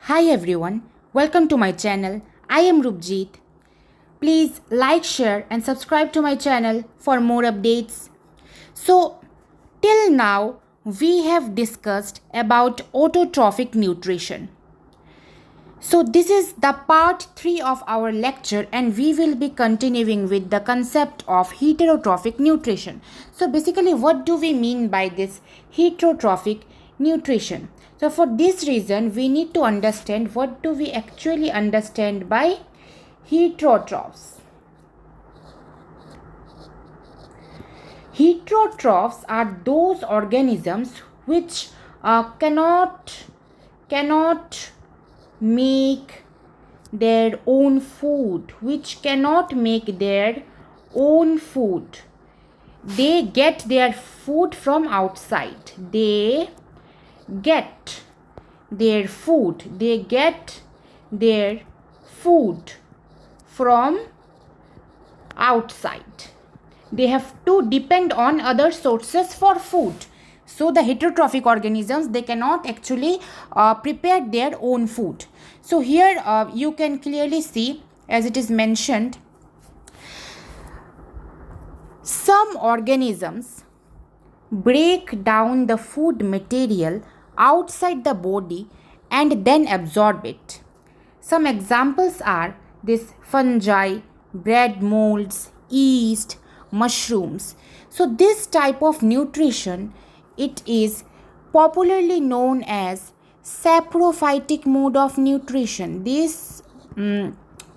Hi everyone, welcome to my channel. I am Rupjeet. Please like, share and subscribe to my channel for more updates. So, till now we have discussed about autotrophic nutrition. So this is the part 3 of our lecture and we will be continuing with the concept of heterotrophic nutrition. So basically what do we mean by this heterotrophic nutrition? So for this reason we need to understand what do we actually understand by heterotrophs. Heterotrophs are those organisms which cannot make their own food, they get their food from outside. They get their food from outside. They have to depend on other sources for food. So the heterotrophic organisms, they cannot actually prepare their own food. So here you can clearly see, as it is mentioned, some organisms break down the food material outside the body and then absorb it. Some examples are this fungi, bread molds, yeast, mushrooms. So this type of nutrition, it is popularly known as saprophytic mode of nutrition. This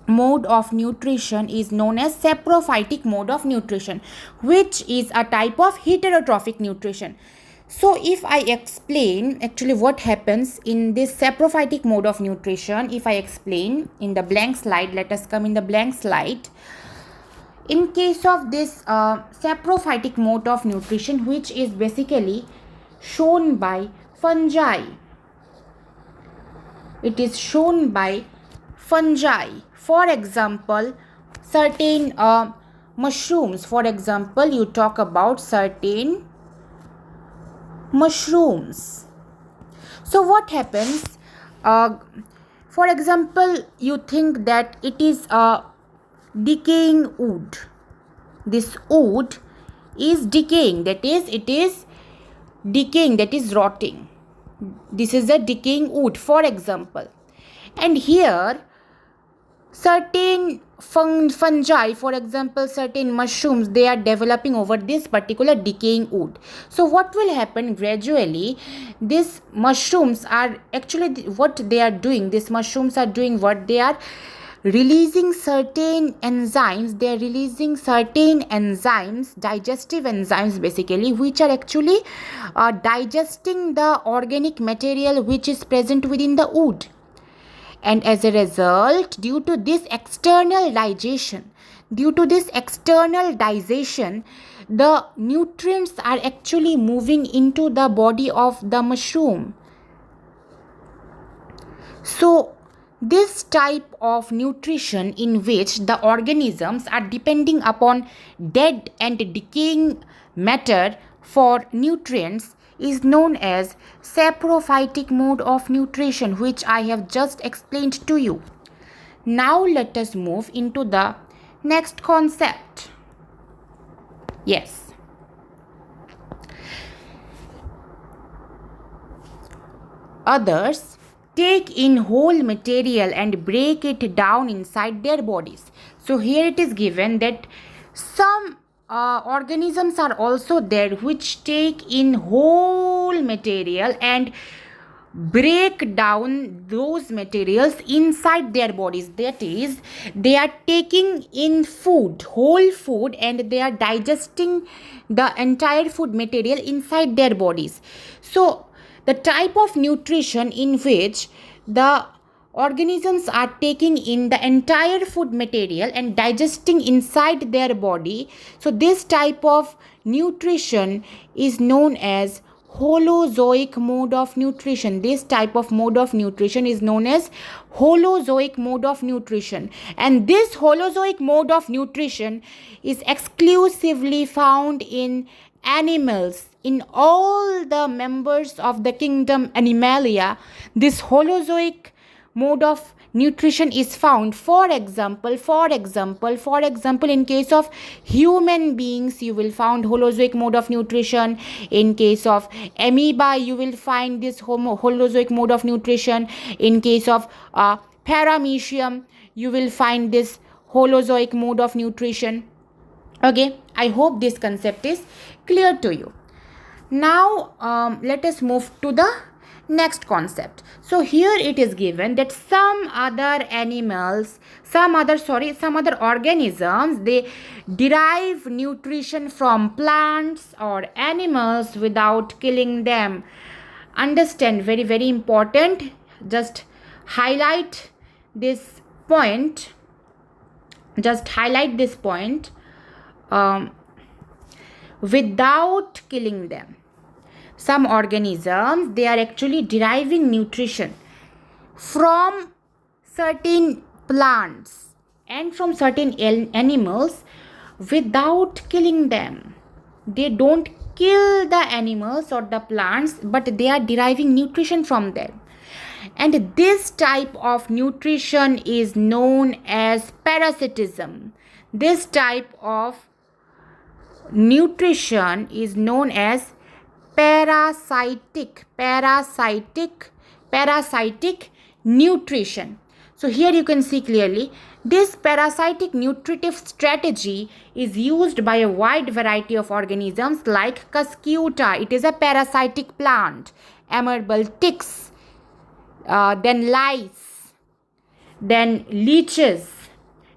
mode of nutrition is known as saprophytic mode of nutrition, which is a type of heterotrophic nutrition. So if I explain actually what happens in this saprophytic mode of nutrition, if I explain in the blank slide, let us come in the blank slide. In case of this saprophytic mode of nutrition, which is basically shown by fungi, it is shown by fungi. For example, certain mushrooms. For example, you talk about certain mushrooms. So what happens? For example, you think that it is a decaying wood. This wood is decaying, that is, it is decaying, that is rotting. This is a decaying wood, for example. And here certain fungi, for example certain mushrooms, they are developing over this particular decaying wood. So what will happen gradually, these mushrooms are actually what they are doing, these mushrooms are doing what they are releasing certain enzymes. They are releasing certain enzymes, digestive enzymes basically, which are actually digesting the organic material which is present within the wood. And as a result, due to this external digestion, the nutrients are actually moving into the body of the mushroom. So this type of nutrition in which the organisms are depending upon dead and decaying matter for nutrients is known as saprophytic mode of nutrition, which I have just explained to you. Now let us move into the next concept. Yes. Others take in whole material and break it down inside their bodies. So here it is given that some organisms are also there which take in whole material and break down those materials inside their bodies. That is, they are taking in food, whole food, and they are digesting the entire food material inside their bodies. So the type of nutrition in which the organisms are taking in the entire food material and digesting inside their body, so this type of nutrition is known as Holozoic mode of nutrition. This type of mode of nutrition is known as Holozoic mode of nutrition. And this Holozoic mode of nutrition is exclusively found in animals. In all the members of the kingdom Animalia, this Holozoic mode of nutrition is found. For example, in case of human beings, you will find Holozoic mode of nutrition. In case of amoeba, you will find this Holozoic mode of nutrition. In case of Paramoecium, you will find this Holozoic mode of nutrition. Okay, I hope this concept is clear to you. Now let us move to the next concept. So here it is given that some other organisms, they derive nutrition from plants or animals without killing them. Understand, very very important. Just highlight this point. Without killing them. Some organisms, they are actually deriving nutrition from certain plants and from certain animals without killing them. They don't kill the animals or the plants, but they are deriving nutrition from them. And this type of nutrition is known as parasitism. This type of nutrition is known as parasitic nutrition. So here you can see clearly, this parasitic nutritive strategy is used by a wide variety of organisms like Cuscuta. It is a parasitic plant. Amiable ticks, then lice, then leeches,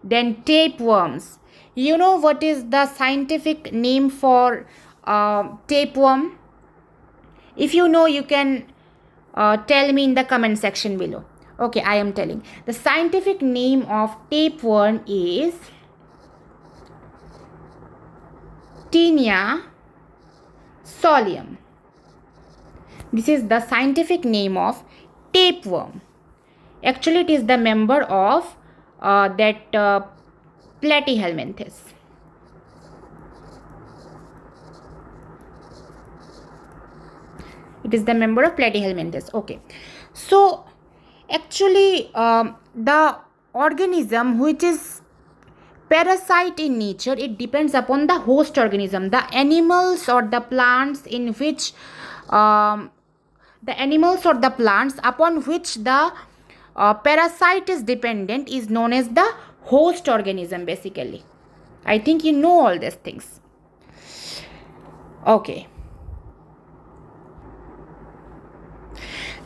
then tapeworms. You know what is the scientific name for tapeworm? If you know, you can tell me in the comment section below. Okay, I am telling. The scientific name of tapeworm is Tinea solium. This is the scientific name of tapeworm. Actually, it is the member of that Platyhelminthes. It is the member of Platyhelminthes. Okay. So, actually, the organism which is parasite in nature, it depends upon the host organism. The animals or the plants in which upon which the parasite is dependent is known as the host organism, basically. I think you know all these things. Okay.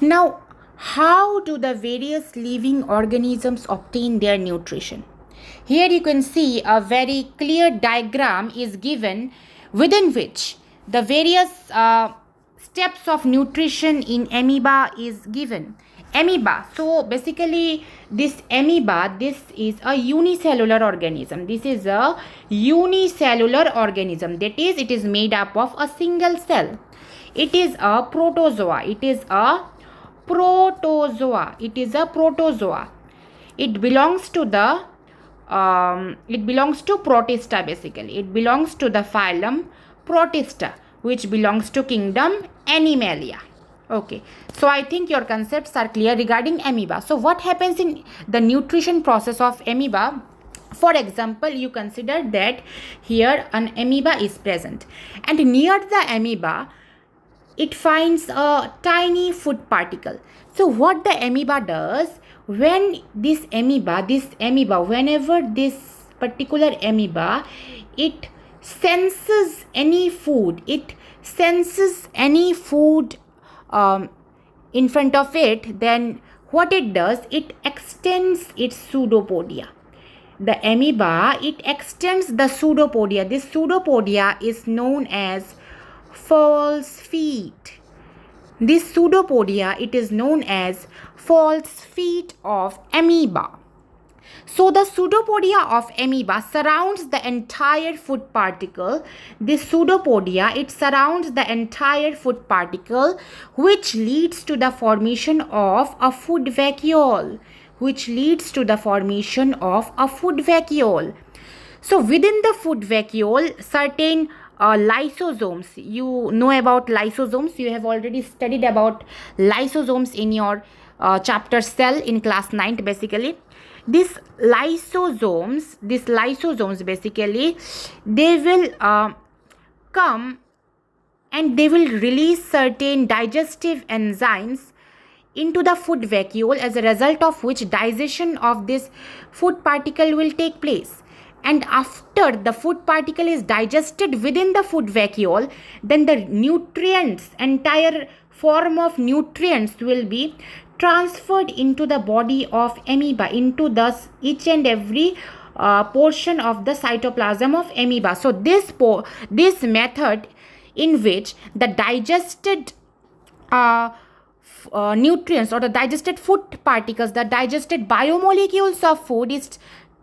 Now, how do the various living organisms obtain their nutrition? Here you can see a very clear diagram is given within which the various steps of nutrition in amoeba is given. Amoeba. So basically this amoeba, this is a unicellular organism. This is a unicellular organism. That is, it is made up of a single cell. It is a protozoa. It belongs to the Protista, basically. It belongs to the phylum Protista, which belongs to kingdom Animalia. Okay, so I think your concepts are clear regarding amoeba. So what happens in the nutrition process of amoeba? For example, you consider that here an amoeba is present, and near the amoeba it finds a tiny food particle. So what the amoeba does, when whenever this particular amoeba, it senses any food, in front of it, then what it does, it extends its pseudopodia. The amoeba, it extends the pseudopodia. This pseudopodia is known as false feet. This pseudopodia, it is known as false feet of amoeba. So the pseudopodia of amoeba surrounds the entire food particle. This pseudopodia, it surrounds the entire food particle, which leads to the formation of a food vacuole. So within the food vacuole, certain lysosomes, you know about lysosomes, you have already studied about lysosomes in your chapter cell in class 9 basically. These lysosomes basically, they will come and they will release certain digestive enzymes into the food vacuole, as a result of which digestion of this food particle will take place. And after the food particle is digested within the food vacuole, then the nutrients, entire form of nutrients, will be transferred into the body of amoeba, into thus each and every portion of the cytoplasm of amoeba. So this method in which the digested nutrients or the digested food particles, the digested biomolecules of food is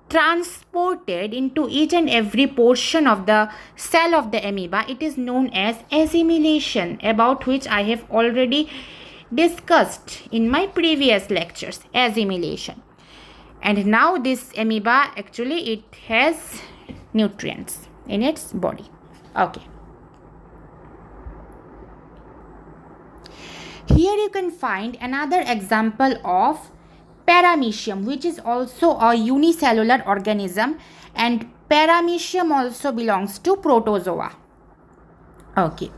transported into each and every portion of the cell of the amoeba, it is known as assimilation, about which I have already discussed in my previous lectures. Assimilation. And now this amoeba, actually it has nutrients in its body. Okay. Here you can find another example of Paramoecium, which is also a unicellular organism, and Paramoecium also belongs to protozoa. Okay.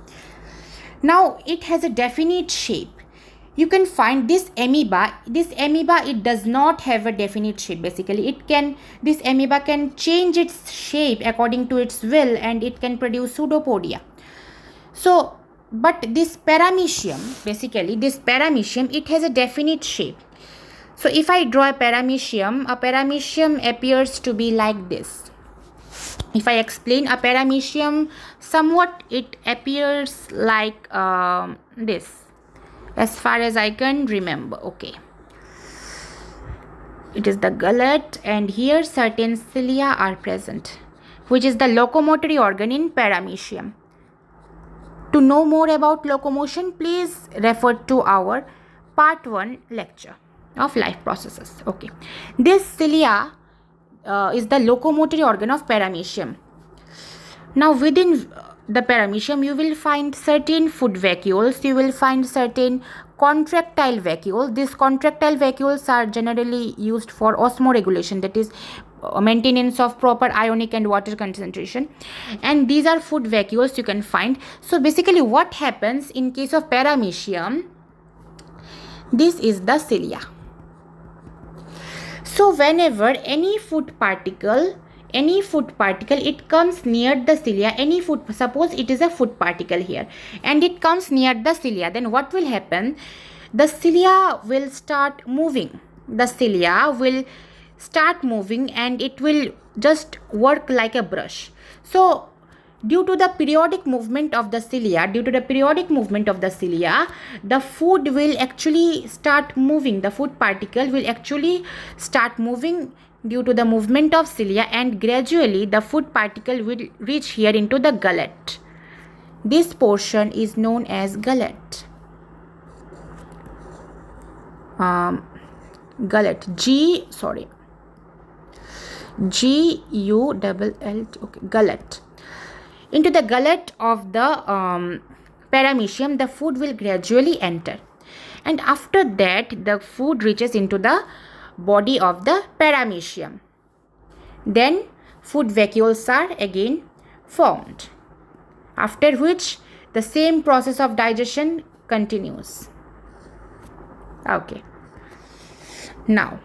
Now it has a definite shape. You can find this amoeba, it does not have a definite shape basically. This amoeba can change its shape according to its will, and it can produce pseudopodia. So, but this Paramoecium, basically this Paramoecium, it has a definite shape. So if I draw a Paramoecium appears to be like this. If I explain a Paramoecium, somewhat it appears like this, as far as I can remember. Okay. It is the gullet, and here certain cilia are present, which is the locomotory organ in Paramoecium. To know more about locomotion, please refer to our part 1 lecture of life processes. Okay. This cilia is the locomotory organ of Paramoecium. Now within the Paramoecium you will find certain food vacuoles, you will find certain contractile vacuoles. These contractile vacuoles are generally used for osmoregulation, that is maintenance of proper ionic and water concentration, and these are food vacuoles you can find. So basically what happens in case of Paramoecium, this is the cilia. So whenever any food particle it comes near the cilia, suppose it is a food particle here and it comes near the cilia, then what will happen? The cilia will start moving. And it will just work like a brush. So due to the periodic movement of the cilia, the food will actually start moving. The food particle will actually start moving due to the movement of cilia, and gradually the food particle will reach here into the gullet. This portion is known as gullet. Gullet. G-U-L-L-T. Okay, gullet. Into the gullet of the Paramoecium, the food will gradually enter, and after that the food reaches into the body of the Paramoecium. Then food vacuoles are again formed, after which the same process of digestion continues. Okay. Now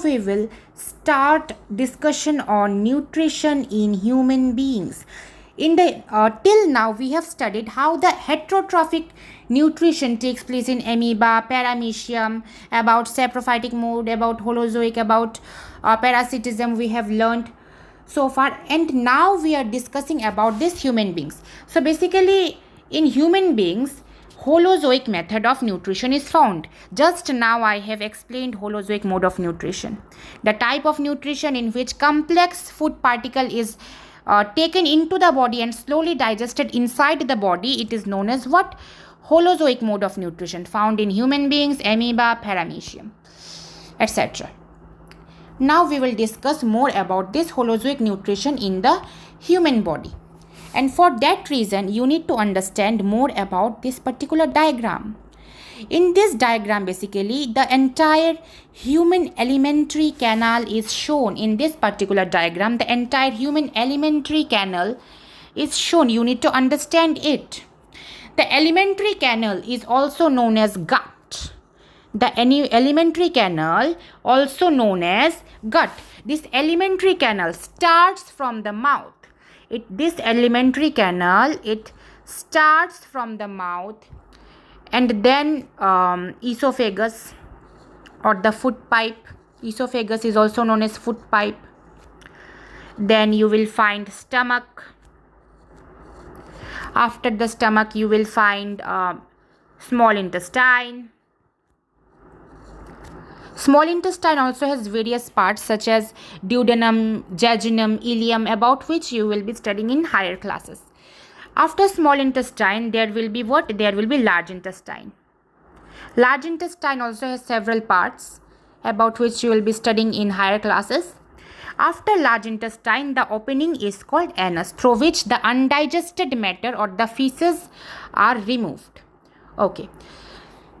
we will start discussion on nutrition in human beings. Till now we have studied how the heterotrophic nutrition takes place in amoeba, Paramoecium, about saprophytic mode, about Holozoic, about parasitism we have learned so far, and now we are discussing about this human beings. So basically in human beings, Holozoic method of nutrition is found. Just now I have explained Holozoic mode of nutrition. The type of nutrition in which complex food particle is taken into the body and slowly digested inside the body, it is known as what? Holozoic mode of nutrition, found in human beings, amoeba, Paramoecium, etc. Now we will discuss more about this Holozoic nutrition in the human body. And for that reason, you need to understand more about this particular diagram. In this diagram, basically, the entire human alimentary canal is shown. In this particular diagram, the entire human alimentary canal is shown. You need to understand it. The alimentary canal is also known as gut. The alimentary canal, also known as gut. This alimentary canal starts from the mouth. This alimentary canal, it starts from the mouth, and then esophagus or the food pipe. Esophagus is also known as food pipe. Then you will find stomach. After the stomach, you will find small intestine. Small intestine also has various parts such as duodenum, jejunum, ileum, about which you will be studying in higher classes. After small intestine, there will be what? There will be large intestine. Large intestine also has several parts about which you will be studying in higher classes. After large intestine, the opening is called anus, through which the undigested matter or the feces are removed. Okay.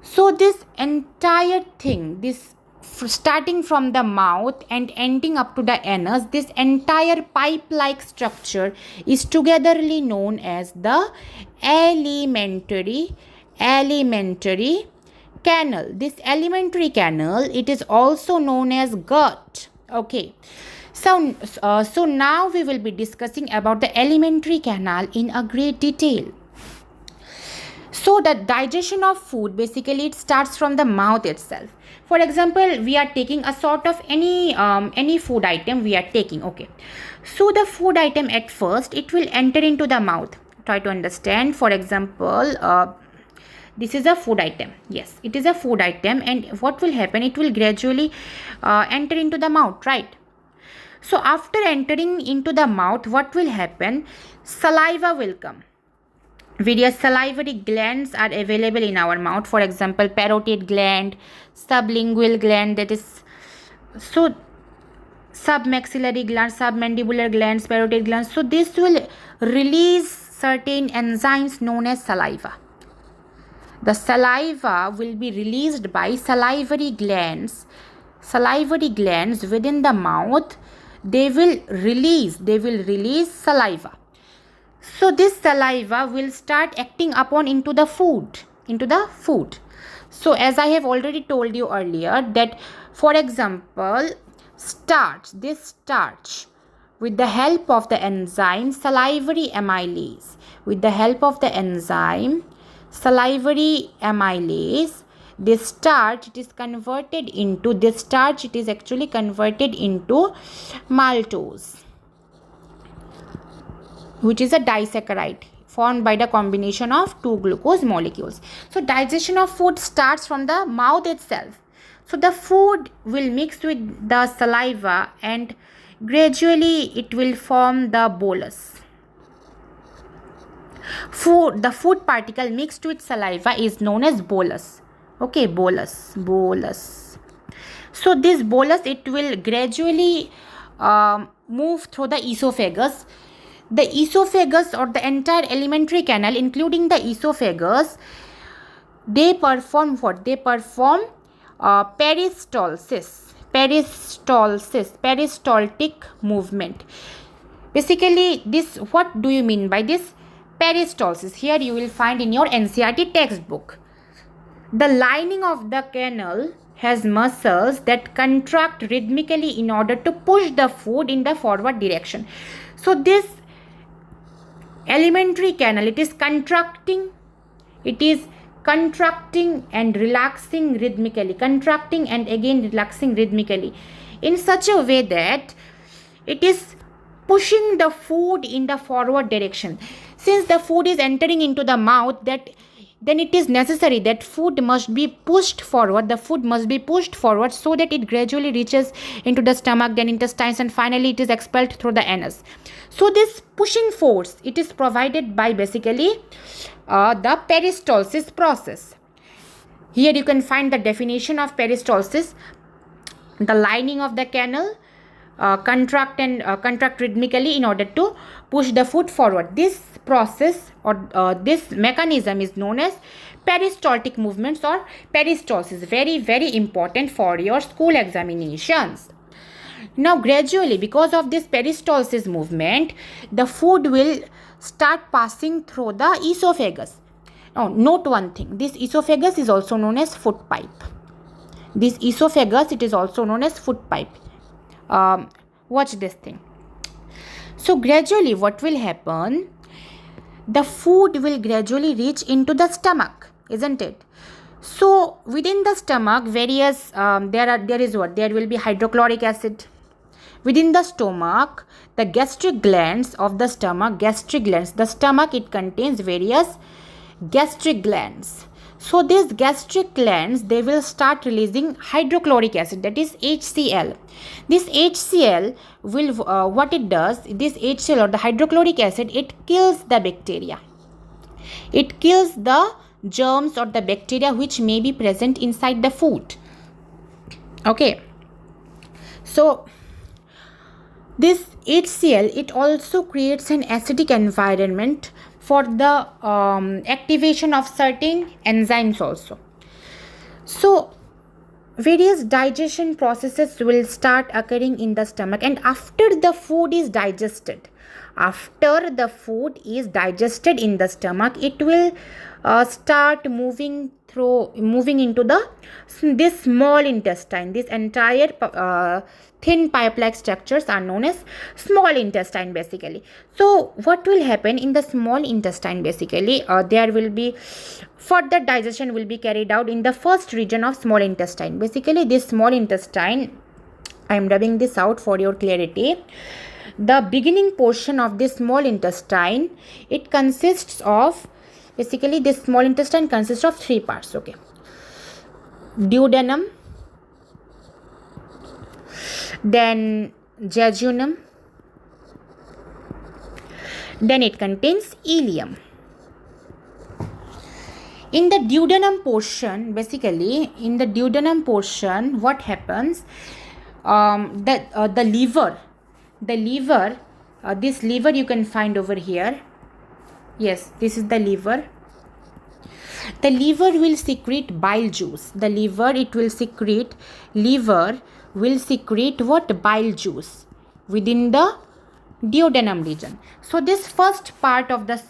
So this entire thing, this starting from the mouth and ending up to the anus, this entire pipe-like structure is togetherly known as the alimentary canal. This alimentary canal, it is also known as gut. Okay. So now we will be discussing about the alimentary canal in a great detail. So the digestion of food, basically it starts from the mouth itself. For example, we are taking a sort of any food item we are taking. Okay. So the food item at first, it will enter into the mouth. Try to understand. For example, this is a food item. Yes, it is a food item, and what will happen? It will gradually enter into the mouth, right? So after entering into the mouth, what will happen? Saliva will come. Various salivary glands are available in our mouth. For example, parotid gland, sublingual gland, that is, so submaxillary gland, submandibular glands, parotid glands. So this will release certain enzymes known as saliva. The saliva will be released by salivary glands. Salivary glands within the mouth, they will release saliva. So this saliva will start acting upon into the food. So as I have already told you earlier that, for example, starch, with the help of the enzyme salivary amylase, this starch, it is actually converted into maltose, which is a disaccharide formed by the combination of two glucose molecules. So digestion of food starts from the mouth itself. So the food will mix with the saliva and gradually it will form the bolus. The food particle mixed with saliva is known as bolus. Okay, bolus. So this bolus, it will gradually move through the esophagus. The esophagus or the entire alimentary canal, including the esophagus, they perform what? They perform peristaltic movement. Basically, this, what do you mean by this peristalsis? Here you will find in your NCERT textbook. The lining of the canal has muscles that contract rhythmically in order to push the food in the forward direction. So this alimentary canal, it is contracting and relaxing rhythmically, contracting and again relaxing rhythmically in such a way that it is pushing the food in the forward direction. Since the food is entering into the mouth, then it is necessary that food must be pushed forward. The food must be pushed forward so that it gradually reaches into the stomach, then intestines, and finally it is expelled through the anus. So this pushing force, it is provided by basically the peristalsis process. Here you can find the definition of peristalsis: the lining of the canal contract rhythmically in order to push the food forward. This process or this mechanism is known as peristaltic movements or peristalsis. Very, very important for your school examinations. Now gradually, because of this peristalsis movement, the food will start passing through the esophagus. Now note one thing, this esophagus is also known as food pipe. This esophagus, it is also known as food pipe. Watch this thing. So gradually what will happen, the food will gradually reach into the stomach, isn't it? So within the stomach, various there will be hydrochloric acid. Within the stomach, the gastric glands of the stomach, the stomach, it contains various gastric glands. So these gastric glands, they will start releasing hydrochloric acid, that is HCl. This HCl will, what it does, this HCl or the hydrochloric acid, it kills the bacteria. It kills the germs or the bacteria which may be present inside the food. Okay. So this HCl, it also creates an acidic environment for the activation of certain enzymes also. So various digestion processes will start occurring in the stomach, and after the food is digested in the stomach, it will start moving into this small intestine. This entire thin pipe-like structures are known as small intestine basically. So what will happen in the small intestine basically, there will be further digestion will be carried out in the first region of small intestine. Basically this small intestine, I am rubbing this out for your clarity. The beginning portion of this small intestine, it consists of, basically this small intestine consists of three parts. Okay, duodenum, then jejunum, then it contains ileum. In the duodenum portion, basically in the duodenum portion, what happens, the liver, this liver you can find over here. Yes, this is the liver. The liver will secrete bile juice. The liver, it will secrete, liver will secrete what? Bile juice within the duodenum region. So this first part of the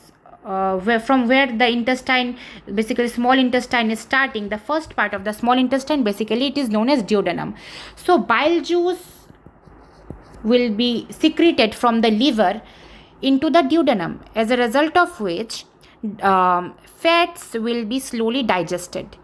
from where the intestine, basically small intestine is starting, the first part of the small intestine, basically it is known as duodenum. So bile juice will be secreted from the liver into the duodenum, as a result of which fats will be slowly digested,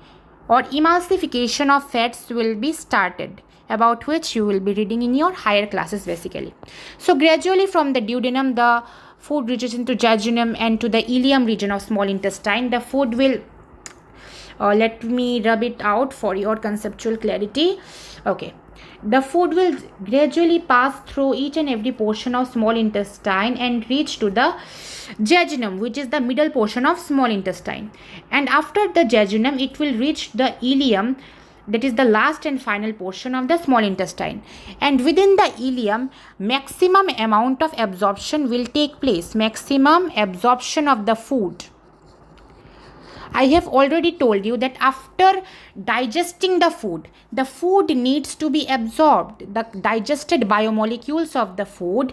or emulsification of fats will be started, about which you will be reading in your higher classes basically. So gradually from the duodenum, the food reaches into jejunum and to the ileum region of small intestine. The food will, let me rub it out for your conceptual clarity. Okay, the food will gradually pass through each and every portion of small intestine and reach to the jejunum, which is the middle portion of small intestine. And after the jejunum, it will reach the ileum, that is the last and final portion of the small intestine. And within the ileum, maximum amount of absorption will take place, maximum absorption of the food. I have already told you that after digesting the food needs to be absorbed. The digested biomolecules of the food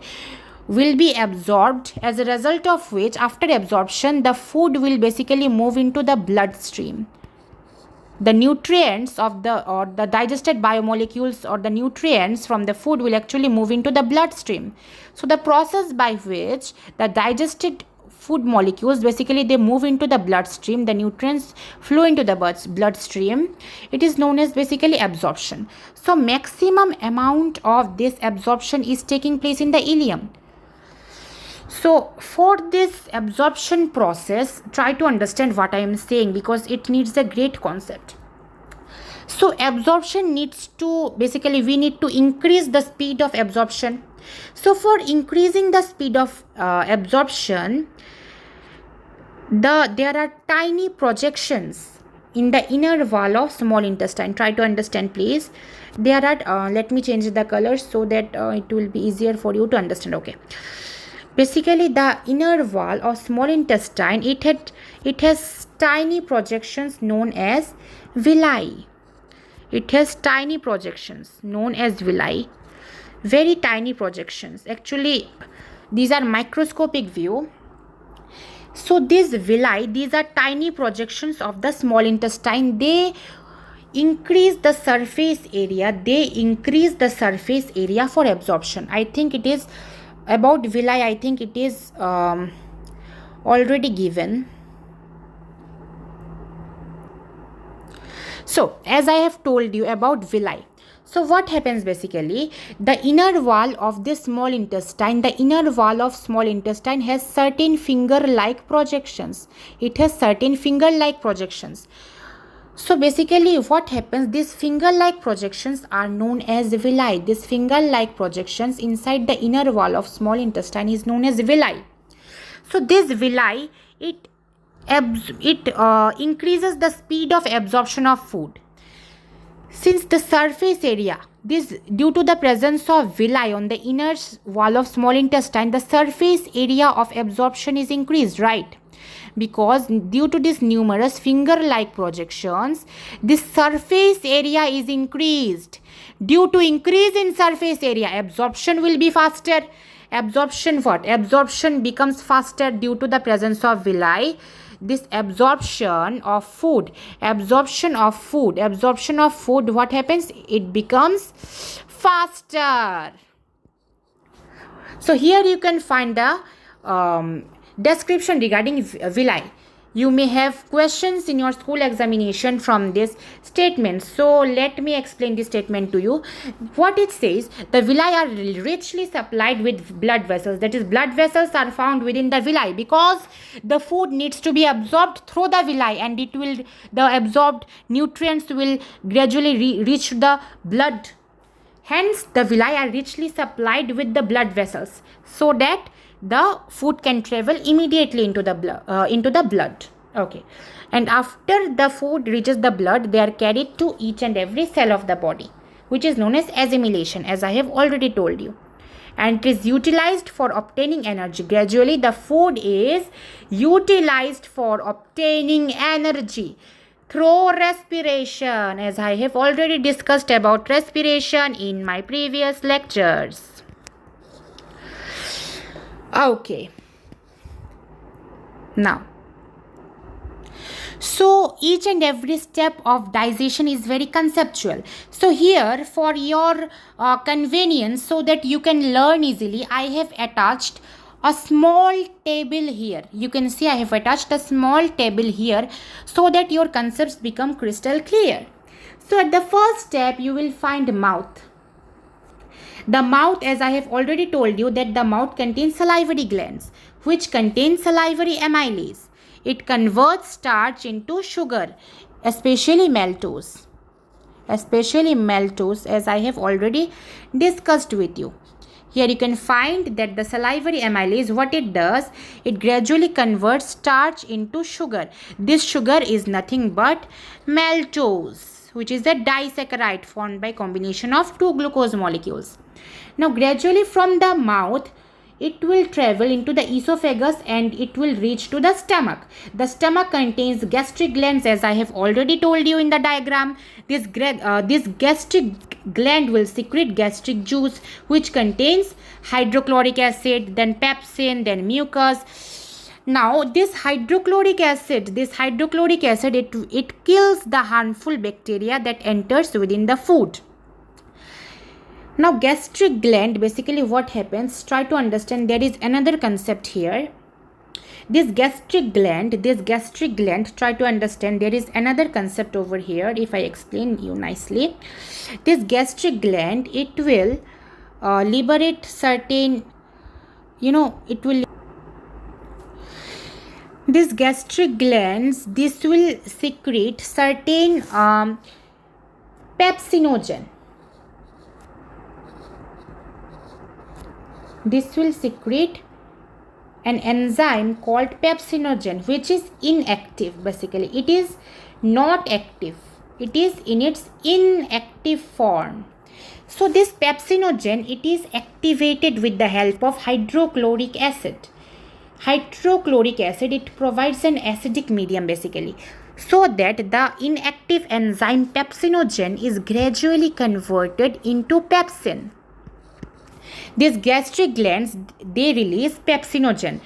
will be absorbed, as a result of which after absorption the food will basically move into the bloodstream. The nutrients of the digested biomolecules or the nutrients from the food will actually move into the bloodstream. So the process by which the digested food molecules, basically they move into the bloodstream, the nutrients flow into the bloodstream, it is known as basically absorption. So maximum amount of this absorption is taking place in the ileum. So for this absorption process, try to understand what I am saying, because it needs a great concept. So absorption needs to, basically we need to increase the speed of absorption. So for increasing the speed of absorption, there are tiny projections in the inner wall of small intestine. Try to understand, please. There are let me change the colors so that it will be easier for you to understand. Okay, basically the inner wall of small intestine, it has tiny projections known as villi. It has tiny projections known as villi, very tiny projections. Actually, these are microscopic view. So these villi, these are tiny projections of the small intestine. They increase the surface area. They increase the surface area for absorption. I think it is about villi. I think it is already given. So as I have told you about villi, so what happens basically, the inner wall of this small intestine, the inner wall of small intestine has certain finger-like projections. It has certain finger-like projections. So basically what happens, these finger-like projections are known as villi. These finger-like projections inside the inner wall of small intestine is known as villi. So this villi, it increases the speed of absorption of food. Since the surface area, this due to the presence of villi on the inner wall of small intestine, the surface area of absorption is increased, right? Because due to these numerous finger-like projections, this surface area is increased. Due to increase in surface area, absorption will be faster. Absorption what? Absorption becomes faster due to the presence of villi. This absorption of food, what happens? It becomes faster. So here you can find the description regarding villi. You may have questions in your school examination from this statement. So let me explain this statement to you. What it says, the villi are richly supplied with blood vessels. That is, blood vessels are found within the villi because the food needs to be absorbed through the villi, and the absorbed nutrients will gradually reach the blood. Hence, the villi are richly supplied with the blood vessels so that the food can travel immediately into the blood. Okay, and after the food reaches the blood, they are carried to each and every cell of the body, which is known as assimilation, as I have already told you, and it is utilized for obtaining energy. Gradually the food is utilized for obtaining energy through respiration, as I have already discussed about respiration in my previous lectures. Okay, now, so each and every step of digestion is very conceptual. So here, for your convenience, so that you can learn easily, I have attached a small table here. You can see I have attached a small table here so that your concepts become crystal clear. So at the first step, you will find mouth. The mouth, as I have already told you, that the mouth contains salivary glands, which contain salivary amylase. It converts starch into sugar, especially maltose, as I have already discussed with you. Here you can find that the salivary amylase, what it does, it gradually converts starch into sugar. This sugar is nothing but maltose, which is a disaccharide formed by combination of two glucose molecules. Now gradually from the mouth, it will travel into the esophagus and it will reach to the stomach. The stomach contains gastric glands, as I have already told you in the diagram. This gastric gland will secrete gastric juice, which contains hydrochloric acid, then pepsin, then mucus. Now this hydrochloric acid, it kills the harmful bacteria that enters within the food. Now gastric gland, basically what happens, try to understand, there is another concept here. This gastric gland, try to understand, there is another concept over here. If I explain you nicely, this gastric gland, it will liberate certain, these gastric glands, this will secrete certain pepsinogen. This will secrete an enzyme called pepsinogen, which is inactive. Basically, it is not active. It is in its inactive form. So this pepsinogen, it is activated with the help of hydrochloric acid. Hydrochloric acid, it provides an acidic medium basically, so that the inactive enzyme pepsinogen is gradually converted into pepsin. These gastric glands, they release pepsinogen,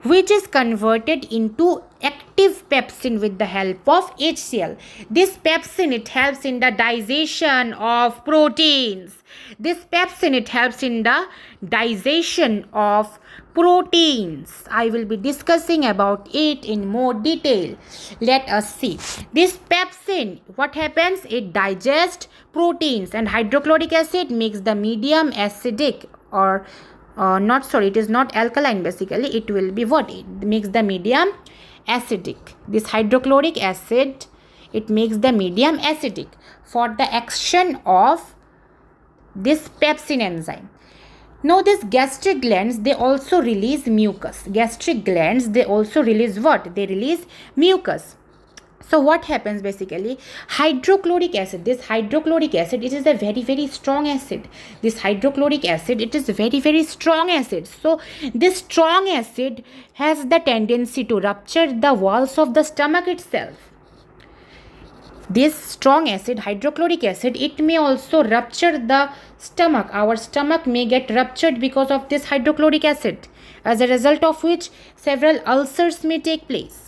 which is converted into active pepsin with the help of HCl. This pepsin, it helps in the digestion of proteins. This pepsin, it helps in the digestion of proteins. I will be discussing about it in more detail. Let us see. This pepsin, what happens? It digests proteins, and hydrochloric acid makes the medium acidic, or not, sorry, it is not alkaline basically. It will be what? It makes the medium acidic. This hydrochloric acid, it makes the medium acidic for the action of this pepsin enzyme. Now these gastric glands, they also release mucus. Gastric glands, they also release what? They release mucus. So what happens basically? Hydrochloric acid, this hydrochloric acid, it is a very, very strong acid. This hydrochloric acid, it is a very, very strong acid. So this strong acid has the tendency to rupture the walls of the stomach itself. This strong acid, hydrochloric acid, it may also rupture the stomach. Our stomach may get ruptured because of this hydrochloric acid, as a result of which several ulcers may take place.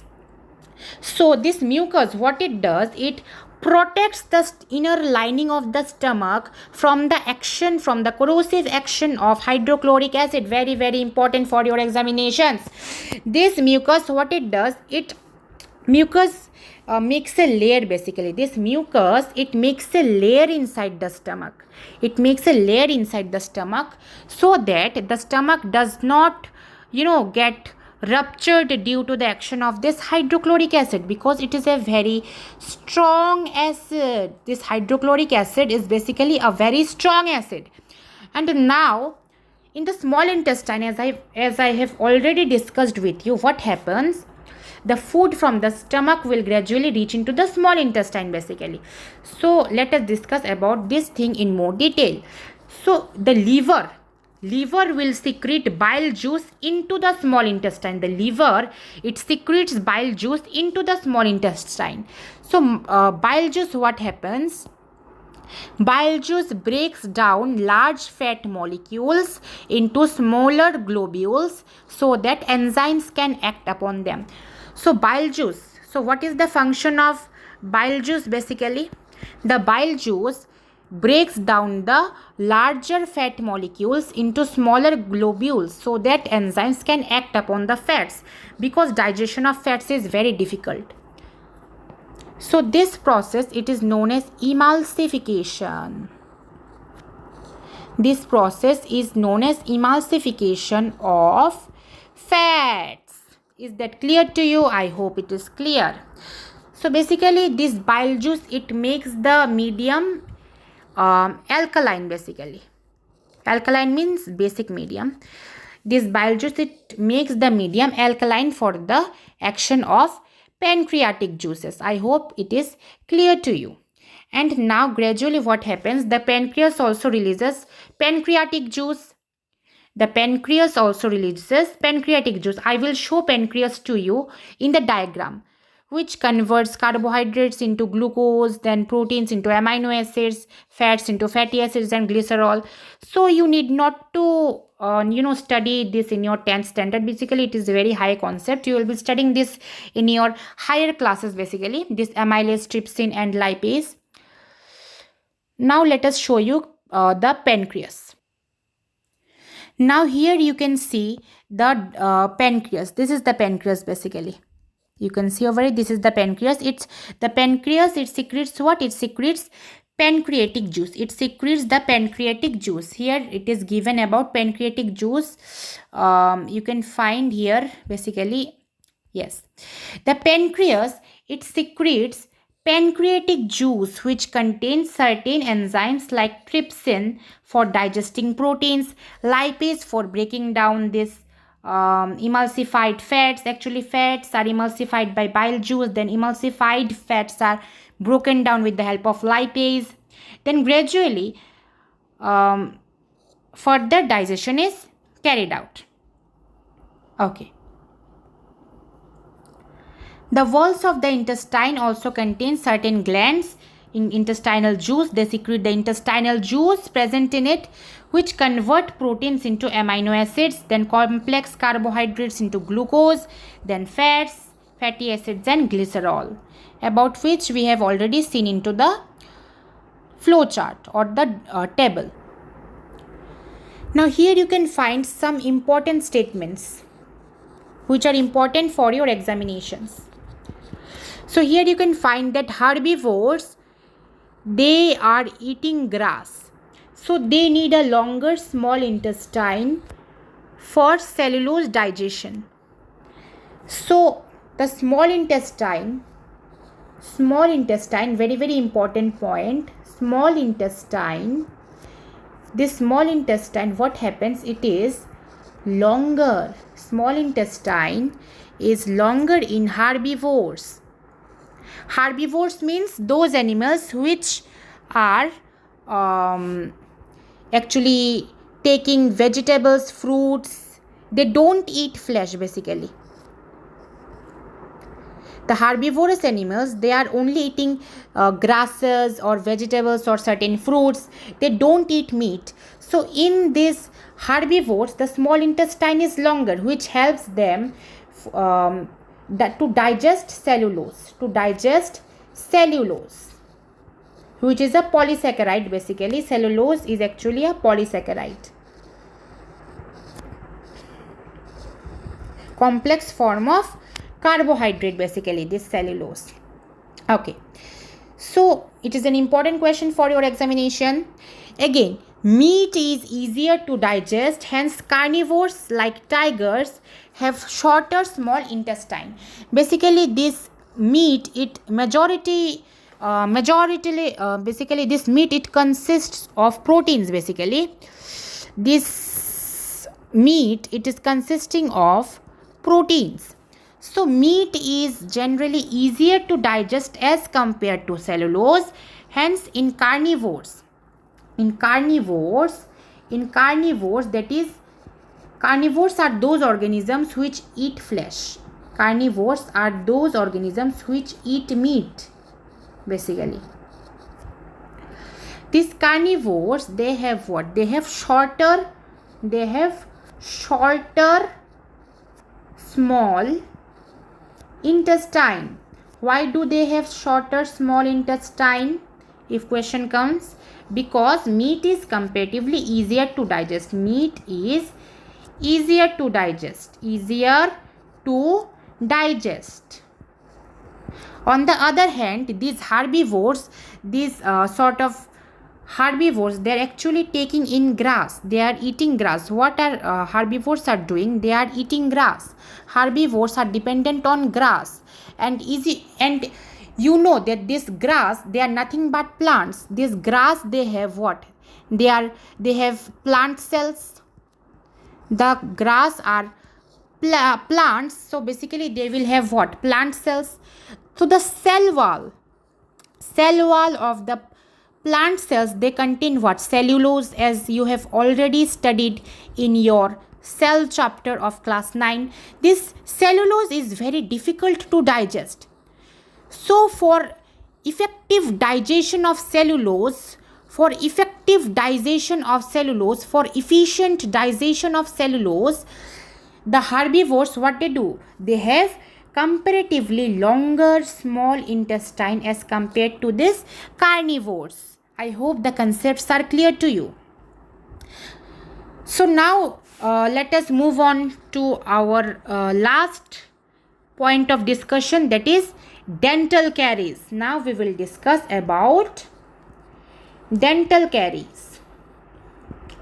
So this mucus, what it does, it protects the inner lining of the stomach from the action, from the corrosive action of hydrochloric acid. Very, very important for your examinations. This mucus, what it does, mucus makes a layer basically. This mucus, it makes a layer inside the stomach. It makes a layer inside the stomach so that the stomach does not, get ruptured due to the action of this hydrochloric acid, because it is a very strong acid. This hydrochloric acid is basically a very strong acid. And now in the small intestine, as I have already discussed with you, what happens? The food from the stomach will gradually reach into the small intestine basically. So let us discuss about this thing in more detail. So the liver will secrete bile juice into the small intestine. The liver, it secretes bile juice into the small intestine. So bile juice, what happens? Bile juice breaks down large fat molecules into smaller globules so that enzymes can act upon them. So bile juice, so what is the function of bile juice basically? The bile juice breaks down the larger fat molecules into smaller globules so that enzymes can act upon the fats, because digestion of fats is very difficult. So this process, it is known as emulsification. This process is known as emulsification of fats. Is that clear to you? I hope it is clear. So basically this bile juice, it makes the medium alkaline basically. Alkaline means basic medium. This bile juice, it makes the medium alkaline for the action of pancreatic juices. I hope it is clear to you. And now gradually what happens? The pancreas also releases pancreatic juice. The pancreas also releases pancreatic juice. I will show pancreas to you in the diagram, which converts carbohydrates into glucose, then proteins into amino acids, fats into fatty acids and glycerol. So you need not to study this in your 10th standard. Basically it is a very high concept. You will be studying this in your higher classes basically, this amylase, trypsin and lipase. Now let us show you the pancreas. Now here you can see the pancreas. This is the pancreas basically. You can see over it, this is the pancreas. It secretes what? It secretes pancreatic juice. It secretes the pancreatic juice. Here it is given about pancreatic juice. You can find here basically, yes. The pancreas, it secretes pancreatic juice, which contains certain enzymes like trypsin for digesting proteins, lipase for breaking down this emulsified fats. Actually, fats are emulsified by bile juice. Then emulsified fats are broken down with the help of lipase. Then gradually further digestion is carried out. Okay. The walls of the intestine also contain certain glands in intestinal juice. They secrete the intestinal juice present in it, which convert proteins into amino acids, then complex carbohydrates into glucose, then fats, fatty acids and glycerol, about which we have already seen into the flow chart or the table. Now here you can find some important statements which are important for your examinations. So here you can find that herbivores, they are eating grass. So they need a longer small intestine for cellulose digestion. So the small intestine, very, very important point, small intestine, this small intestine, what happens, it is longer. Small intestine is longer in herbivores. Herbivores means those animals which are actually taking vegetables, fruits. They don't eat flesh basically. The herbivorous animals, they are only eating grasses or vegetables or certain fruits. They don't eat meat. So in these herbivores, the small intestine is longer, which helps them to digest cellulose. Which is a polysaccharide basically. Cellulose is actually a polysaccharide. Complex form of carbohydrate basically, this cellulose. Okay, so it is an important question for your examination. Again, meat is easier to digest, hence carnivores like tigers have shorter small intestine. Basically this meat, basically this meat, it consists of proteins. Basically this meat, it is consisting of proteins. So meat is generally easier to digest as compared to cellulose. Hence in carnivores, that is, carnivores are those organisms which eat flesh. Carnivores are those organisms which eat meat basically. These carnivores, they have what? They have shorter small intestine. Why do they have shorter small intestine? If question comes, because meat is comparatively easier to digest. Meat is easier to digest. On the other hand, these herbivores, herbivores, they are actually taking in grass. They are eating grass. What are herbivores are doing? They are eating grass. Herbivores are dependent on grass, and you know that this grass, they are nothing but plants. This grass, they have what? They have plant cells. The grass are plants, so basically they will have what? Plant cells. So the cell wall of the plant cells, they contain what? Cellulose, as you have already studied in your cell chapter of class 9. This cellulose is very difficult to digest. So for effective digestion of cellulose, for efficient digestion of cellulose, the herbivores, what they do? They have comparatively longer small intestine as compared to this carnivores. I hope the concepts are clear to you. So now let us move on to our last point of discussion, that is dental caries. Now we will discuss about dental caries.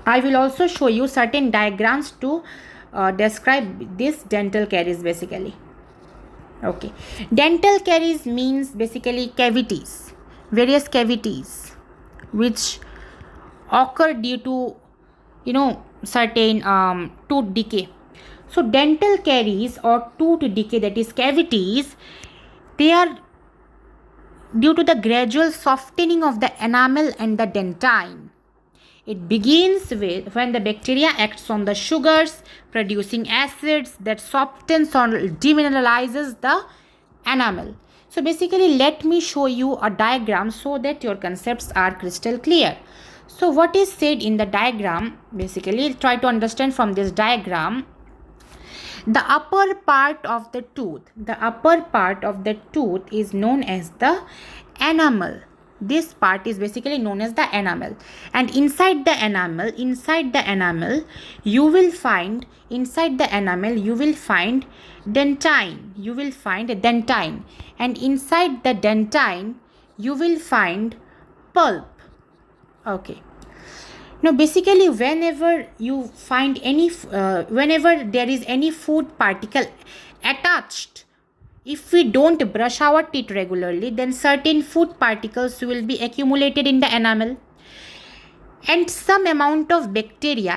I will also show you certain diagrams to describe this dental caries basically. Okay, dental caries means basically cavities, various cavities which occur due to certain tooth decay. So dental caries or tooth decay, that is cavities, they are due to the gradual softening of the enamel and the dentine. It begins with when the bacteria acts on the sugars, producing acids that softens or demineralizes the enamel. So basically, let me show you a diagram so that your concepts are crystal clear. So what is said in the diagram, basically try to understand from this diagram. The upper part of the tooth is known as the enamel. This part is basically known as the enamel, and inside the enamel you will find dentine, and inside the dentine you will find pulp. Okay. Now basically whenever there is any food particle attached, if we don't brush our teeth regularly, then certain food particles will be accumulated in the enamel, and some amount of bacteria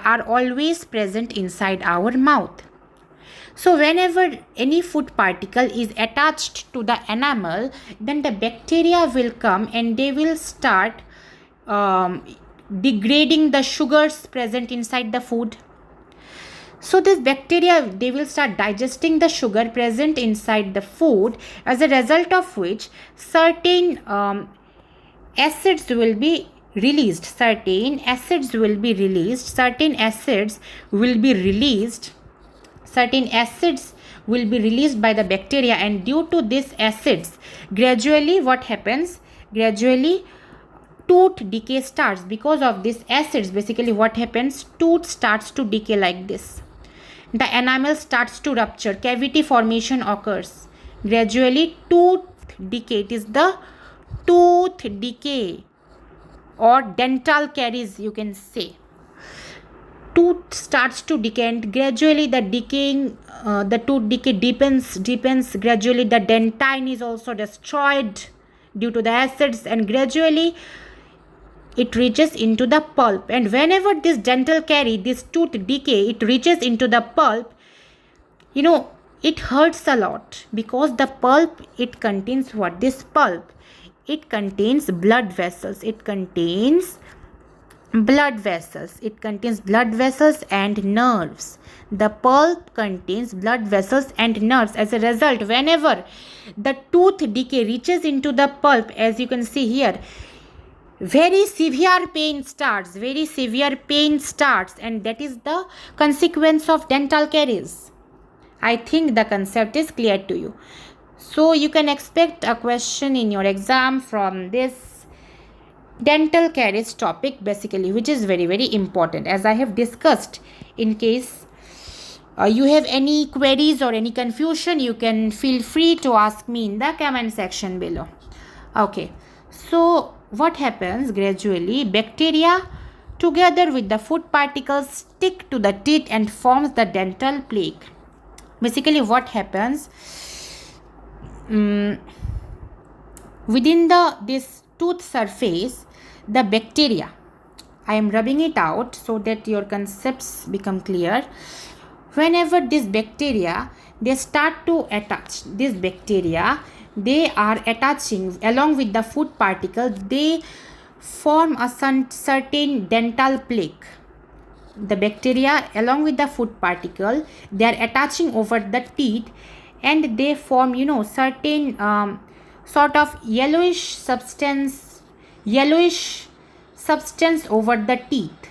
are always present inside our mouth. So whenever any food particle is attached to the enamel, then the bacteria will come and they will start degrading the sugars present inside the food. So this bacteria, they will start digesting the sugar present inside the food, as a result of which certain acids will be released. Certain acids will be released by the bacteria, and due to these acids, gradually tooth decay starts. Because of these acids, basically what happens, tooth starts to decay like this. The enamel starts to rupture, cavity formation occurs. Gradually tooth decay, it is the tooth decay or dental caries, you can say. Tooth starts to decay, and gradually the tooth decay deepens. Gradually the dentine is also destroyed due to the acids, and gradually it reaches into the pulp. And whenever this dental carie, this tooth decay, it reaches into the pulp, it hurts a lot, because the pulp, it contains what? This pulp, it contains blood vessels. It contains blood vessels and nerves. The pulp contains blood vessels and nerves. As a result, whenever the tooth decay reaches into the pulp, as you can see here, very severe pain starts, and that is the consequence of dental caries. I think the concept is clear to you. So you can expect a question in your exam from this dental caries topic, basically, which is very, very important, as I have discussed. In case you have any queries or any confusion, you can feel free to ask me in the comment section below. Okay, so what happens, gradually bacteria together with the food particles stick to the teeth and forms the dental plaque. Basically what happens, within this tooth surface, the bacteria, I am rubbing it out so that your concepts become clear. Whenever this bacteria, they start to attach, they are attaching along with the food particles, they form a certain dental plaque. The bacteria along with the food particle, they are attaching over the teeth, and they form certain sort of yellowish substance over the teeth.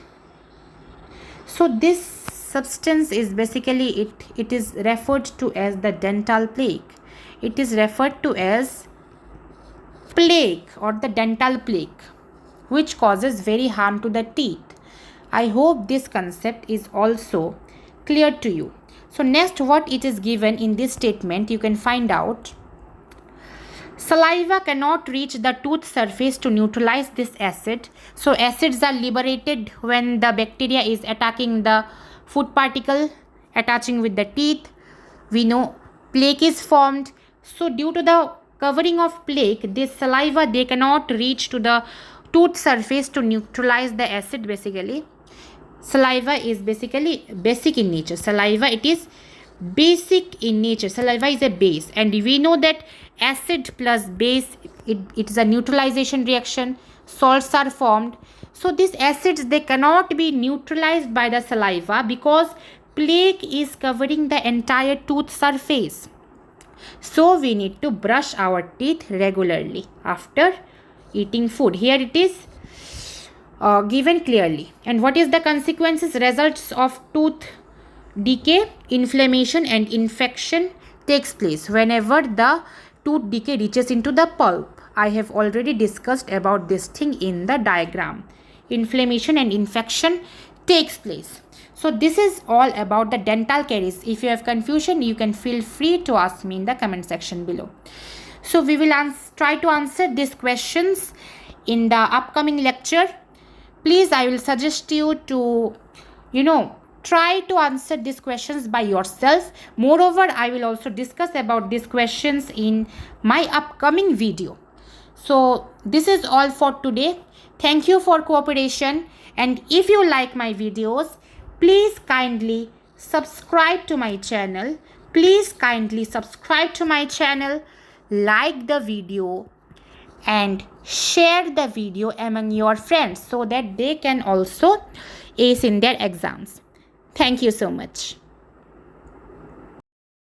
So this substance is basically, it is referred to as the dental plaque. It is referred to as plaque or the dental plaque, which causes very harm to the teeth. I hope this concept is also clear to you. So next, what it is given in this statement, you can find out. Saliva cannot reach the tooth surface to neutralize this acid. So acids are liberated when the bacteria is attacking the food particle, attaching with the teeth. We know plaque is formed. So due to the covering of plaque, this saliva, they cannot reach to the tooth surface to neutralize the acid, basically. Saliva is basically basic in nature. Saliva, it is basic in nature. Saliva is a base, and we know that acid plus base, it is a neutralization reaction. Salts are formed. So these acids, they cannot be neutralized by the saliva because plaque is covering the entire tooth surface. So we need to brush our teeth regularly after eating food. Here it is given clearly. And what is the consequences? Results of tooth decay, inflammation and infection takes place whenever the tooth decay reaches into the pulp. I have already discussed about this thing in the diagram. Inflammation and infection takes place. So this is all about the dental caries. If you have confusion, you can feel free to ask me in the comment section below. So we will try to answer these questions in the upcoming lecture. Please, I will suggest you to, try to answer these questions by yourself. Moreover, I will also discuss about these questions in my upcoming video. So this is all for today. Thank you for cooperation. And if you like my videos, please kindly subscribe to my channel. Please kindly subscribe to my channel, like the video and share the video among your friends so that they can also ace in their exams. Thank you so much.